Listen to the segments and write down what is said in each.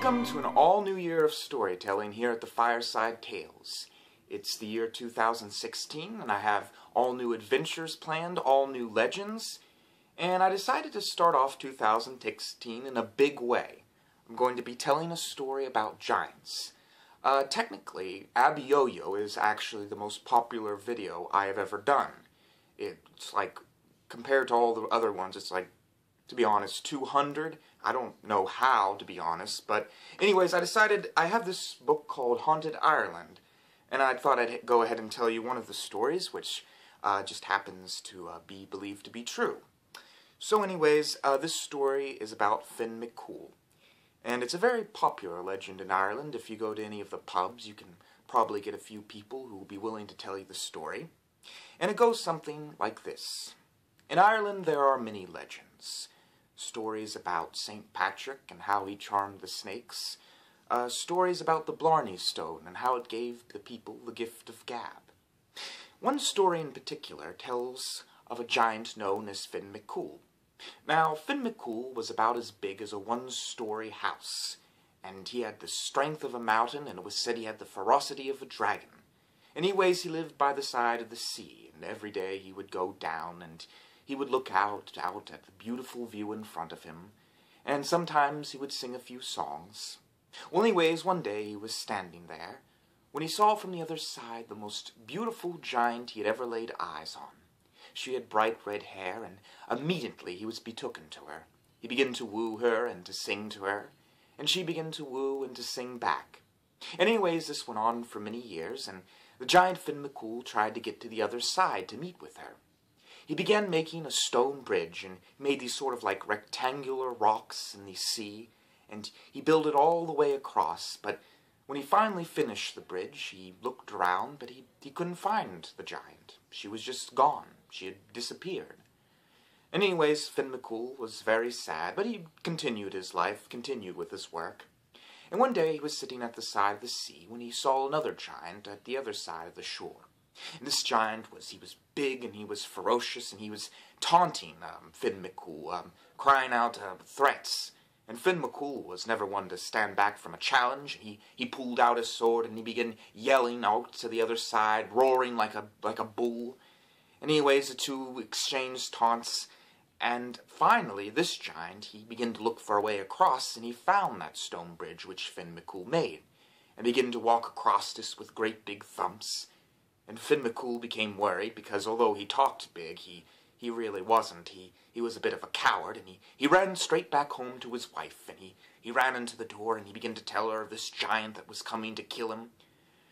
Welcome to an all-new year of storytelling here at the Fireside Tales. It's the year 2016, and I have all new adventures planned, all new legends, and I decided to start off 2016 in a big way. I'm going to be telling a story about giants. Technically, Abby Yo-Yo is actually the most popular video I have ever done. It's like, compared to all the other ones, it's like, to be honest, 200. I don't know how, to be honest, but anyways, I decided I have this book called Haunted Ireland, and I thought I'd go ahead and tell you one of the stories, which just happens to be believed to be true. So anyways, this story is about Finn McCool, and it's a very popular legend in Ireland. If you go to any of the pubs, you can probably get a few people who will be willing to tell you the story, and it goes something like this. In Ireland, there are many legends. Stories about St. Patrick and how he charmed the snakes. Stories about the Blarney Stone and how it gave the people the gift of gab. One story in particular tells of a giant known as Finn McCool. Now, Finn McCool was about as big as a one-story house, and he had the strength of a mountain, and it was said he had the ferocity of a dragon. Anyways, he lived by the side of the sea, and every day he would go down and he would look out at the beautiful view in front of him, and sometimes he would sing a few songs. Well, anyways, one day he was standing there, when he saw from the other side the most beautiful giant he had ever laid eyes on. She had bright red hair, and immediately he was betooken to her. He began to woo her and to sing to her, and she began to woo and to sing back. Anyways, this went on for many years, and the giant Finn McCool tried to get to the other side to meet with her. He began making a stone bridge, and made these sort of like rectangular rocks in the sea, and he built it all the way across, but when he finally finished the bridge, he looked around, but he couldn't find the giant. She was just gone. She had disappeared. And anyways, Finn McCool was very sad, but he continued his life, continued with his work. And one day he was sitting at the side of the sea when he saw another giant at the other side of the shore. And this giant he was big, and he was ferocious, and he was taunting Finn McCool, crying out threats. And Finn McCool was never one to stand back from a challenge. He pulled out his sword, and he began yelling out to the other side, roaring like a bull. Anyways, the two exchanged taunts, and finally, this giant, he began to look for a way across, and he found that stone bridge which Finn McCool made, and began to walk across this with great big thumps. And Finn McCool became worried, because although he talked big, he really wasn't. He was a bit of a coward, and he ran straight back home to his wife, and he ran into the door, and he began to tell her of this giant that was coming to kill him.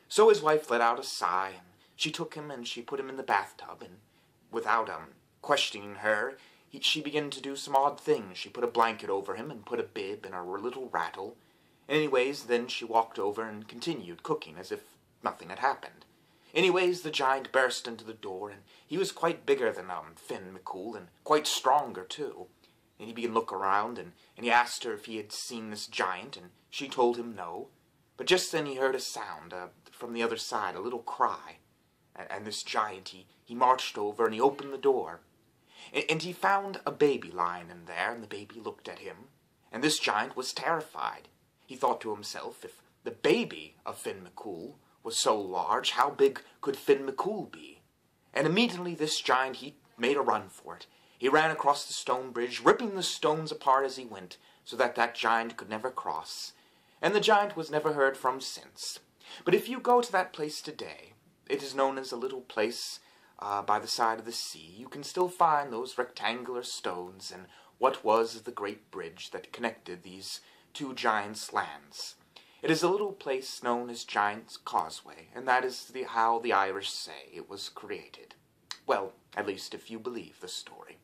So his wife let out a sigh, and she took him, and she put him in the bathtub, and without questioning her, she began to do some odd things. She put a blanket over him, and put a bib and a little rattle. Anyways, then she walked over and continued cooking as if nothing had happened. Anyways, the giant burst into the door, and he was quite bigger than Finn McCool, and quite stronger, too. And he began to look around, and he asked her if he had seen this giant, and she told him no. But just then he heard a sound from the other side, a little cry. And this giant, he marched over, and he opened the door. And he found a baby lying in there, and the baby looked at him. And this giant was terrified. He thought to himself, if the baby of Finn McCool was so large, how big could Finn McCool be? And immediately this giant, he made a run for it. He ran across the stone bridge, ripping the stones apart as he went, so that giant could never cross. And the giant was never heard from since. But if you go to that place today, it is known as a little place by the side of the sea. You can still find those rectangular stones and what was the great bridge that connected these two giants' lands. It is a little place known as Giant's Causeway, and that is how the Irish say it was created. Well, at least if you believe the story.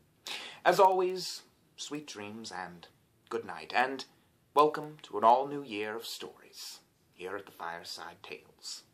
As always, sweet dreams and good night, and welcome to an all-new year of stories here at the Fireside Tales.